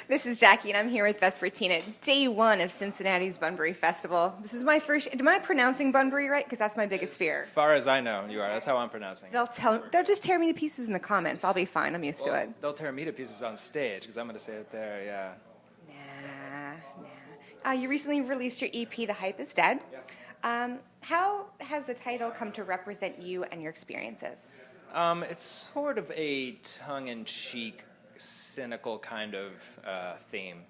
This is Jackie, and I'm here with Vesperteen at day one of Cincinnati's Bunbury Festival. This is my first. Am I pronouncing Bunbury right? Because that's my biggest fear. As far as I know, you are. That's how I'm pronouncing it. They'll just tear me to pieces in the comments. I'll be fine. I'm used to it. They'll tear me to pieces on stage because I'm going to say it there. Yeah. Nah. You recently released your EP, "The Hype Is Dead." Yeah. How has the title come to represent you and your experiences? It's sort of a tongue-in-cheek, cynical kind of theme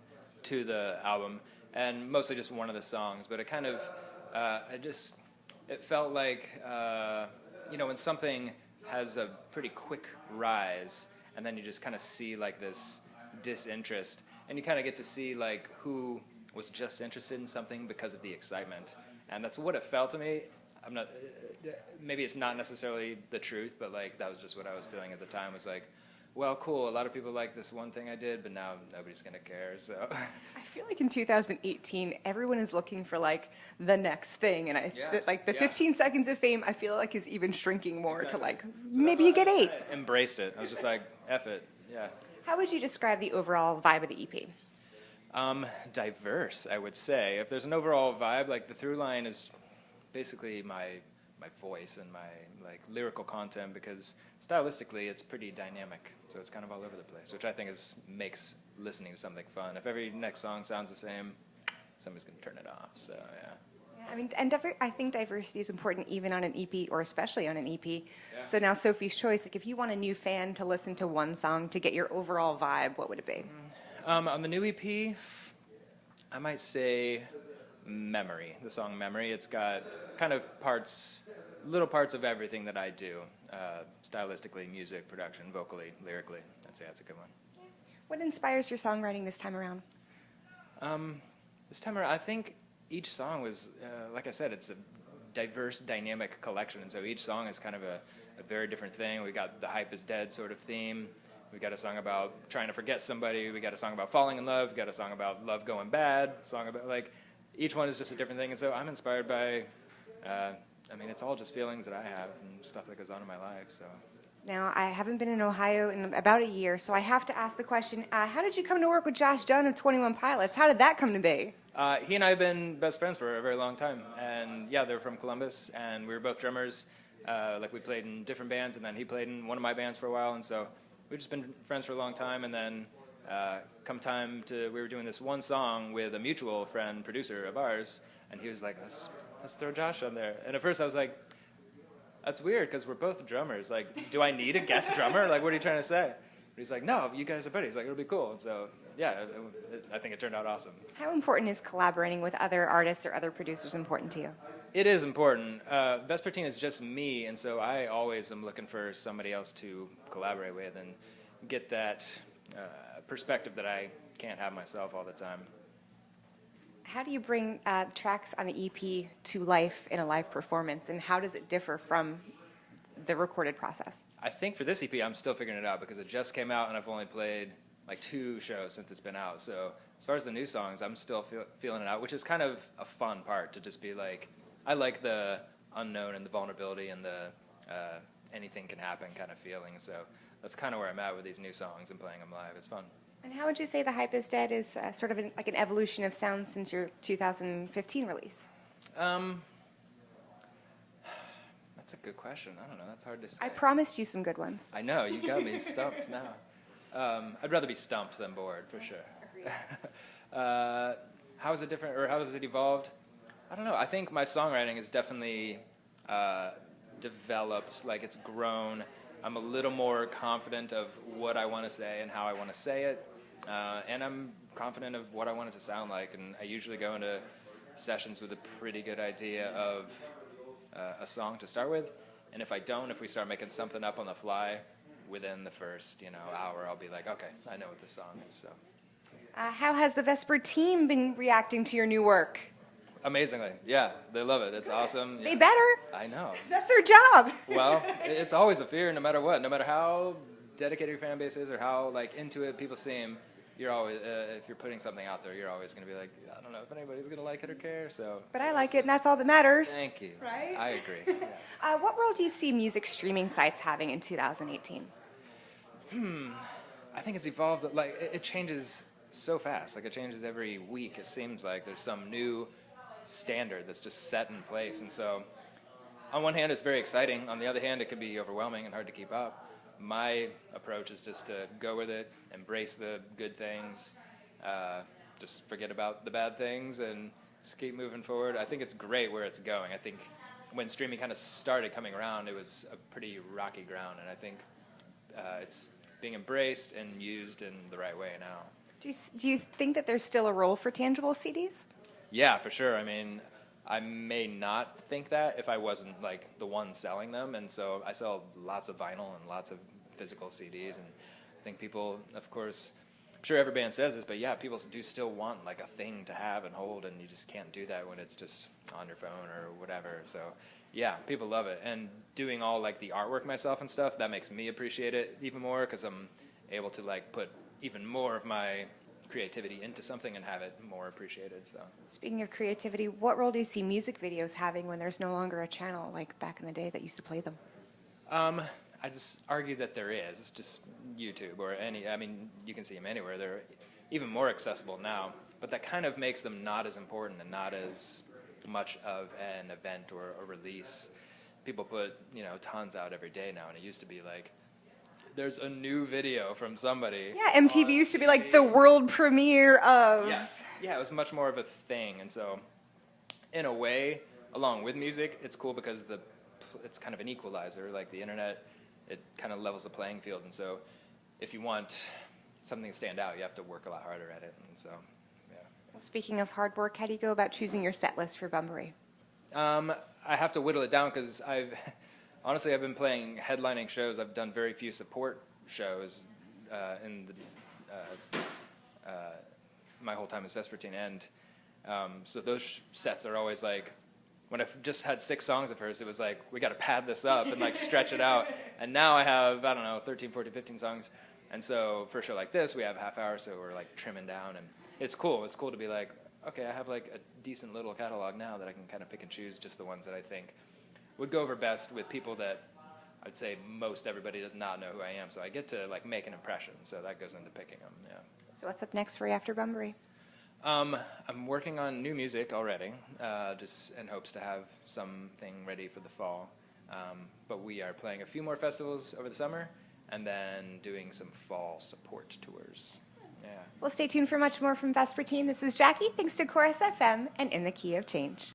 to the album, and mostly just one of the songs. But it kind of, it felt like, when something has a pretty quick rise, and then you just kind of see like this disinterest, and you kind of get to see like who was just interested in something because of the excitement, and that's what it felt to me. I'm not. Maybe it's not necessarily the truth, but like that was just what I was feeling at the time. Was like, well, cool. A lot of people like this one thing I did, but now nobody's gonna care. So I feel like in 2018, everyone is looking for like the next thing, and the 15 seconds of fame, I feel like is even shrinking more to like maybe you get 8. I embraced it. I was just like, F it. Yeah. How would you describe the overall vibe of the EP? Diverse, I would say. If there's an overall vibe, like the through line is basically my voice and my like lyrical content, because stylistically it's pretty dynamic, so it's kind of all over the place, which I think makes listening to something fun. If every next song sounds the same, somebody's gonna turn it off. So yeah. I mean, and I think diversity is important even on an EP, or especially on an EP. Yeah. So now Sophie's Choice, like if you want a new fan to listen to one song to get your overall vibe, what would it be? On the new EP, I might say Memory, the song Memory. It's got kind of little parts of everything that I do, stylistically, music, production, vocally, lyrically. I'd say that's a good one. What inspires your songwriting this time around? This time around, I think each song was, like I said, it's a diverse, dynamic collection, and so each song is kind of a very different thing. We got the Hype Is Dead sort of theme. We got a song about trying to forget somebody. We got a song about falling in love. We got a song about love going bad. Song about like each one is just a different thing, and so I'm inspired by. It's all just feelings that I have and stuff that goes on in my life. So. Now, I haven't been in Ohio in about a year, so I have to ask the question: how did you come to work with Josh Dunn of 21 Pilots? How did that come to be? He and I have been best friends for a very long time, and yeah, they're from Columbus, and we were both drummers. We played in different bands, and then he played in one of my bands for a while, and so. We've just been friends for a long time, and then we were doing this one song with a mutual friend, producer of ours, and he was like, let's throw Josh on there. And at first I was like, that's weird, because we're both drummers. Like, do I need a guest drummer? Like, what are you trying to say? But he's like, no, you guys are buddies. Like, it'll be cool. And so, yeah, I think it turned out awesome. How important is collaborating with other artists or other producers important to you? It is important. Vespertine is just me, and so I always am looking for somebody else to collaborate with and get that perspective that I can't have myself all the time. How do you bring tracks on the EP to life in a live performance, and how does it differ from the recorded process? I think for this EP, I'm still figuring it out because it just came out, and I've only played like 2 shows since it's been out. So as far as the new songs, I'm still feeling it out, which is kind of a fun part to just be like, I like the unknown and the vulnerability and the anything can happen kind of feeling. So that's kind of where I'm at with these new songs and playing them live. It's fun. And how would you say The Hype Is Dead is sort of like an evolution of sound since your 2015 release? That's a good question. I don't know. That's hard to say. I promised you some good ones. I know. You got me stumped now. I'd rather be stumped than bored, for sure. How is it different, or how has it evolved? I don't know. I think my songwriting has definitely developed, like it's grown. I'm a little more confident of what I want to say and how I want to say it. And I'm confident of what I want it to sound like. And I usually go into sessions with a pretty good idea of a song to start with. And if we start making something up on the fly, within the first hour, I'll be like, okay, I know what this song is. So. How has the Vesper team been reacting to your new work? Amazingly, yeah, they love it. It's awesome. They better. I know. That's their job. Well, it's always a fear, no matter what, no matter how dedicated your fan base is or how into it people seem. You're always, if you're putting something out there, you're always going to be like, I don't know if anybody's going to like it or care. So. But I like it, and that's all that matters. Thank you. Right? I agree. Yeah. What role do you see music streaming sites having in 2018? I think it's evolved. Like it changes so fast. Like, it changes every week. It seems like there's some new standard that's just set in place. And so on one hand, it's very exciting. On the other hand, it can be overwhelming and hard to keep up. My approach is just to go with it, embrace the good things, just forget about the bad things, and just keep moving forward. I think it's great where it's going. I think when streaming kind of started coming around, it was a pretty rocky ground, and I think it's being embraced and used in the right way now. Do you think that there's still a role for tangible CDs? Yeah, for sure. I mean, I may not think that if I wasn't like the one selling them, and so I sell lots of vinyl and lots of physical CDs, and I think people, of course, I'm sure every band says this, but yeah, people do still want like a thing to have and hold, and you just can't do that when it's just on your phone or whatever. So yeah, people love it, and doing all like the artwork myself and stuff, that makes me appreciate it even more, because I'm able to like put even more of my creativity into something and have it more appreciated. So speaking of creativity, what role do you see music videos having when there's no longer a channel like back in the day that used to play them? I just argue that there is. It's just YouTube or any, I mean, you can see them anywhere. They're even more accessible now, but that kind of makes them not as important and not as much of an event or a release. People put, tons out every day now, and it used to be like, there's a new video from somebody. Yeah, MTV used to be like the world premiere of... Yeah, it was much more of a thing, and so in a way, along with music, it's cool because it's kind of an equalizer. Like the internet, it kind of levels the playing field, and so if you want something to stand out, you have to work a lot harder at it, and so, yeah. Well, speaking of hard work, how do you go about choosing your set list for Bunbury? I have to whittle it down because honestly, I've been playing headlining shows. I've done very few support shows in my whole time as Vespertine, and so those sets are always like, when I've just had 6 songs of hers, it was like, we got to pad this up and like stretch it out. And now I have, I don't know, 13, 14, 15 songs. And so for a show like this, we have half hour, so we're like trimming down. And it's cool. It's cool to be like, okay, I have like a decent little catalog now that I can kind of pick and choose just the ones that I think would go over best with people that I'd say most everybody does not know who I am. So I get to like make an impression. So that goes into picking them, yeah. So what's up next for you after Bunbury? I'm working on new music already, just in hopes to have something ready for the fall. But we are playing a few more festivals over the summer, and then doing some fall support tours. Yeah. Well, stay tuned for much more from Vespertine. This is Jackie. Thanks to Chorus FM and In the Key of Change.